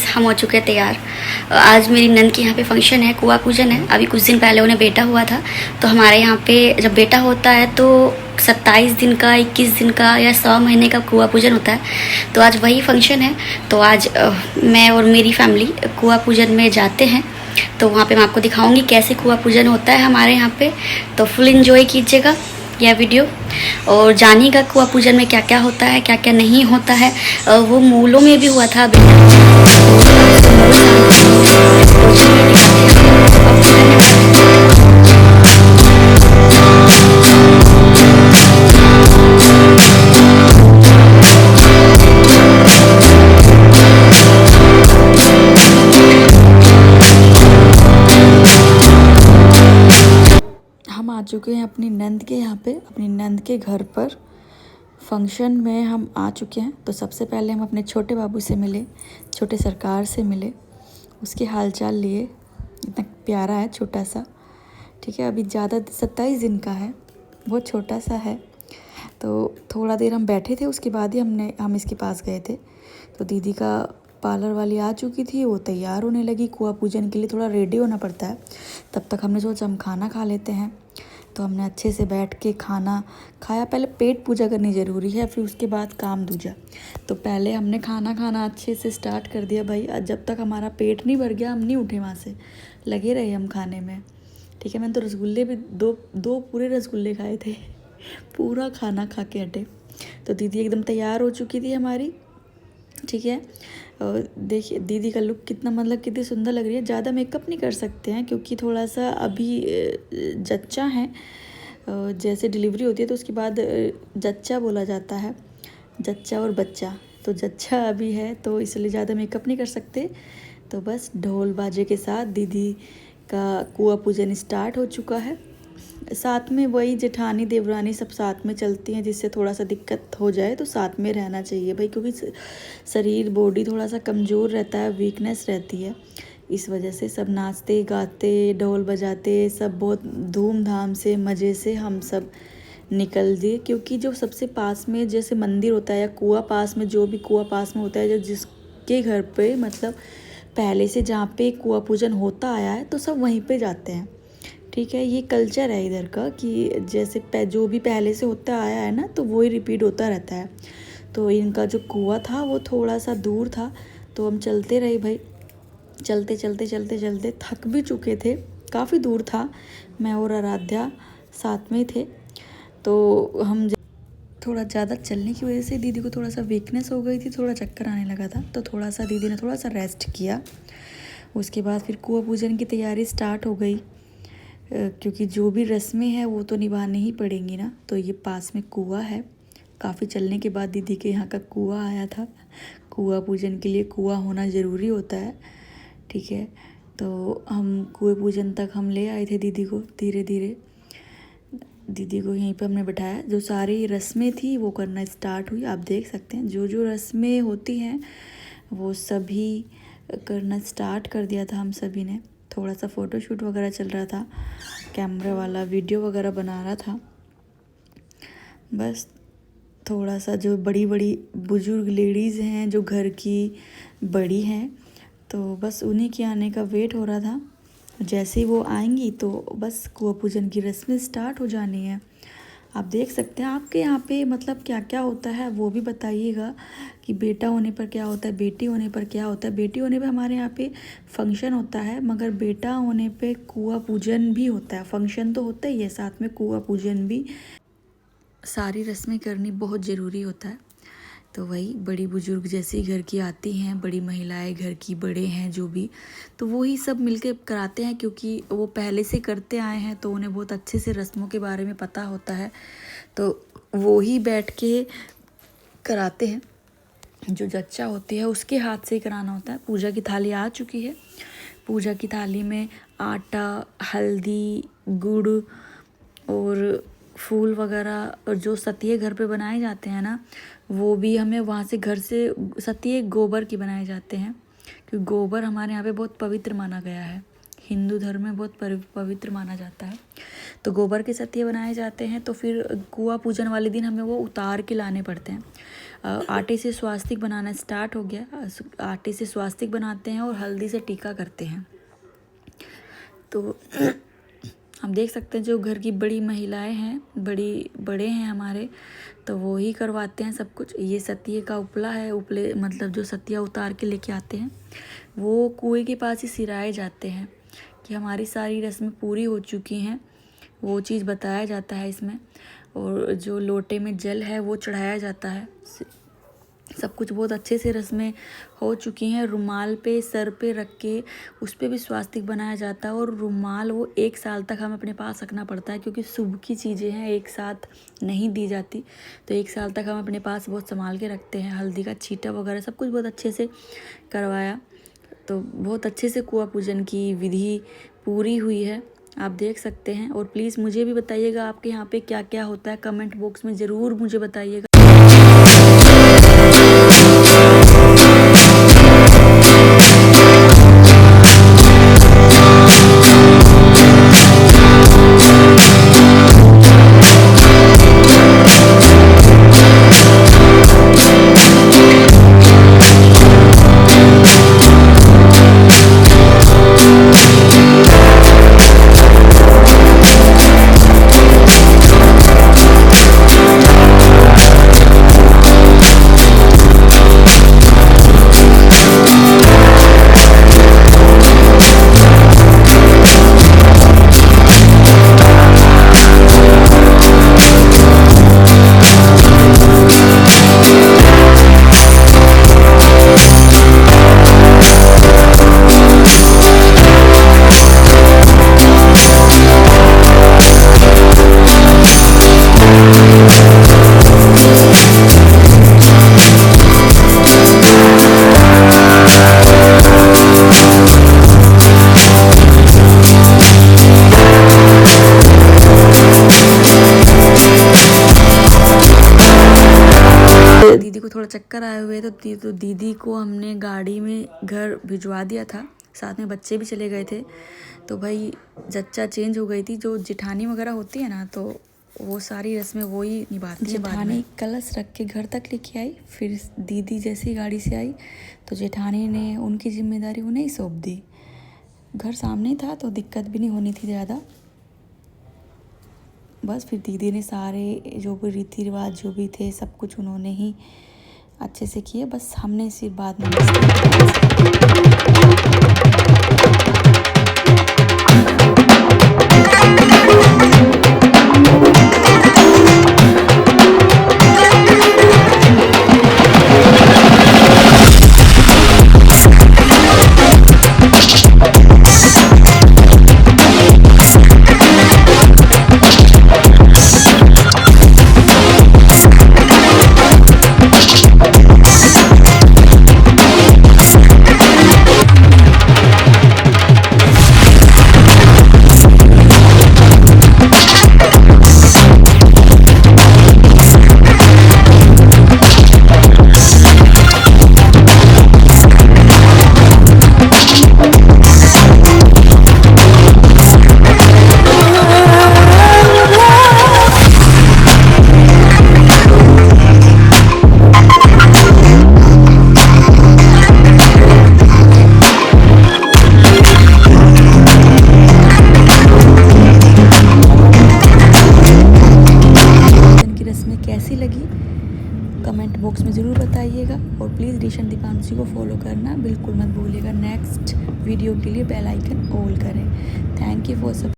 Guys, हम हो चुके हैं तैयार। आज मेरी नंद के यहाँ पे फंक्शन है, कुआं पूजन है। अभी कुछ दिन पहले उन्हें बेटा हुआ था, तो हमारे यहाँ पे जब बेटा होता है तो 27 दिन का, 21 दिन का या 100 महीने का कुआं पूजन होता है। तो आज वही फंक्शन है। तो आज मैं और मेरी फैमिली कुआं पूजन में जाते हैं। तो वहाँ पे मैं आपको दिखाऊंगी कैसे कुआं पूजन होता है हमारे यहाँ पे। तो फुल एंजॉय कीजिएगा यह वीडियो और जानिएगा कुआं पूजन में क्या क्या होता है, क्या क्या नहीं होता है। वो मूलों में भी हुआ था हम आ चुके हैं अपनी नंद के यहाँ पे, अपनी नंद के घर पर फंक्शन में हम आ चुके हैं। तो सबसे पहले हम अपने छोटे बाबू से मिले, छोटे सरकार से मिले, उसके हालचाल लिए। इतना प्यारा है, छोटा सा, ठीक है। अभी ज़्यादा 27 दिन का है, बहुत छोटा सा है। तो थोड़ा देर हम बैठे थे, उसके बाद ही हम इसके पास गए थे। तो दीदी का पार्लर वाली आ चुकी थी, वो तैयार होने लगी। कुआं पूजन के लिए थोड़ा रेडी होना पड़ता है। तब तक हमने सोचा हम खाना खा लेते हैं। तो हमने अच्छे से बैठ के खाना खाया। पहले पेट पूजा करनी ज़रूरी है, फिर उसके बाद काम दूजा। तो पहले हमने खाना खाना अच्छे से स्टार्ट कर दिया भाई। जब तक हमारा पेट नहीं भर गया हम नहीं उठे वहाँ से, लगे रहे हम खाने में, ठीक है। मैंने तो रसगुल्ले भी दो पूरे रसगुल्ले खाए थे, पूरा खाना खा के हटे। तो दीदी एकदम तैयार हो चुकी थी हमारी, ठीक है। देखिए दीदी का लुक कितना, मतलब कितनी सुंदर लग रही है। ज़्यादा मेकअप नहीं कर सकते हैं क्योंकि थोड़ा सा अभी जच्चा है। जैसे डिलीवरी होती है तो उसके बाद जच्चा बोला जाता है, जच्चा और बच्चा। तो जच्चा अभी है तो इसलिए ज़्यादा मेकअप नहीं कर सकते। तो बस ढोल बाजे के साथ दीदी का कुआं पूजन स्टार्ट हो चुका है। साथ में वही जेठानी देवरानी सब साथ में चलती हैं, जिससे थोड़ा सा दिक्कत हो जाए तो साथ में रहना चाहिए भाई, क्योंकि शरीर बॉडी थोड़ा सा कमज़ोर रहता है, वीकनेस रहती है। इस वजह से सब नाचते गाते ढोल बजाते सब बहुत धूमधाम से मज़े से हम सब निकल दिए। क्योंकि जो सबसे पास में जैसे मंदिर होता है या कुआं पास में, जो भी कुआं पास में होता है, जो जिसके घर पे मतलब पहले से जहाँ पे कुआं पूजन होता आया है, तो सब वहीं पे जाते हैं, ठीक है। ये कल्चर है इधर का कि जैसे जो भी पहले से होता आया है ना, तो वही रिपीट होता रहता है। तो इनका जो कुआं था वो थोड़ा सा दूर था, तो हम चलते रहे भाई। चलते चलते चलते चलते थक भी चुके थे, काफ़ी दूर था। मैं और आराध्या साथ में थे। तो हम थोड़ा ज़्यादा चलने की वजह से दीदी को थोड़ा सा वीकनेस हो गई थी, थोड़ा चक्कर आने लगा था। तो थोड़ा सा दीदी ने थोड़ा सा रेस्ट किया। उसके बाद फिर कुआं पूजन की तैयारी स्टार्ट हो गई, क्योंकि जो भी रस्में हैं वो तो निभानी ही पड़ेंगी ना। तो ये पास में कुआं है, काफ़ी चलने के बाद दीदी के यहाँ का कुआं आया था। कुआं पूजन के लिए कुआं होना ज़रूरी होता है, ठीक है। तो हम कुएं पूजन तक हम ले आए थे दीदी को। धीरे धीरे दीदी को यहीं पे हमने बिठाया। जो सारी रस्में थी वो करना स्टार्ट हुई। आप देख सकते हैं जो जो रस्में होती हैं वो सभी करना स्टार्ट कर दिया था हम सभी ने। थोड़ा सा फ़ोटोशूट वगैरह चल रहा था, कैमरा वाला वीडियो वगैरह बना रहा था। बस थोड़ा सा जो बड़ी बड़ी बुजुर्ग लेडीज़ हैं, जो घर की बड़ी हैं, तो बस उन्हीं के आने का वेट हो रहा था। जैसे ही वो आएंगी तो बस कुआं पूजन की रस्में स्टार्ट हो जानी है। आप देख सकते हैं। आपके यहाँ पे मतलब क्या क्या होता है वो भी बताइएगा कि बेटा होने पर क्या होता है, बेटी होने पर क्या होता है। बेटी होने पे हमारे यहाँ पे फंक्शन होता है, मगर बेटा होने पे कुआं पूजन भी होता है। फंक्शन तो होता ही है, साथ में कुआं पूजन भी। सारी रस्में करनी बहुत ज़रूरी होता है। तो वही बड़ी बुजुर्ग जैसी घर की आती हैं, बड़ी महिलाएं घर की बड़े हैं जो भी, तो वो ही सब मिलके कराते हैं, क्योंकि वो पहले से करते आए हैं तो उन्हें बहुत अच्छे से रस्मों के बारे में पता होता है। तो वो ही बैठ के कराते हैं। जो जच्चा होती है उसके हाथ से ही कराना होता है। पूजा की थाली आ चुकी है। पूजा की थाली में आटा, हल्दी, गुड़ और फूल वगैरह, और जो सतिये घर पे बनाए जाते हैं ना, वो भी हमें वहाँ से घर से सतिये गोबर की बनाए जाते हैं, क्योंकि गोबर हमारे यहाँ पे बहुत पवित्र माना गया है। हिंदू धर्म में बहुत पवित्र माना जाता है। तो गोबर के सतिये बनाए जाते हैं। तो फिर कुआं पूजन वाले दिन हमें वो उतार के लाने पड़ते हैं। आटे से स्वास्तिक बनाना स्टार्ट हो गया। आटे से स्वास्तिक बनाते हैं और हल्दी से टीका करते हैं। तो हम देख सकते हैं जो घर की बड़ी महिलाएं हैं, बड़े हैं हमारे, तो वो ही करवाते हैं सब कुछ। ये सतिये का उपला है, उपले मतलब जो सतिया उतार के लेके आते हैं वो कुएं के पास ही सिराए जाते हैं कि हमारी सारी रस्में पूरी हो चुकी हैं, वो चीज़ बताया जाता है इसमें। और जो लोटे में जल है वो चढ़ाया जाता है। सब कुछ बहुत अच्छे से रस्में हो चुकी हैं। रुमाल पे सर पे रख के उस पे भी स्वास्तिक बनाया जाता है। और रुमाल वो 1 साल तक हमें अपने पास रखना पड़ता है, क्योंकि शुभ की चीज़ें हैं, एक साथ नहीं दी जाती। तो 1 साल तक हम अपने पास बहुत संभाल के रखते हैं। हल्दी का छींटा वगैरह सब कुछ बहुत अच्छे से करवाया। तो बहुत अच्छे से कुआं पूजन की विधि पूरी हुई है, आप देख सकते हैं। और प्लीज़ मुझे भी बताइएगा आपके यहाँ पे क्या क्या होता है, कमेंट बॉक्स में ज़रूर मुझे बताइएगा। दीदी को थोड़ा चक्कर आए हुए तो दीदी को हमने गाड़ी में घर भिजवा दिया था, साथ में बच्चे भी चले गए थे। तो भाई जच्चा चेंज हो गई थी, जो जेठानी वगैरह होती है ना, तो वो सारी रस्में वो ही निभाती है। जेठानी कलश रख के घर तक लेके आई, फिर दीदी जैसी गाड़ी से आई तो जेठानी ने उनकी जिम्मेदारी उन्हें ही सौंप दी। घर सामने था तो दिक्कत भी नहीं होनी थी ज़्यादा। बस फिर दीदी ने सारे जो भी रीति रिवाज जो भी थे सब कुछ उन्होंने ही अच्छे से किए। बस हमने सिर्फ बाद में कमेंट बॉक्स में ज़रूर बताइएगा। और प्लीज़ ऋषण दीपांशी को फॉलो करना बिल्कुल मत भूलिएगा। नेक्स्ट वीडियो के लिए बेल आइकन ऑल करें। थैंक यू फॉर सब।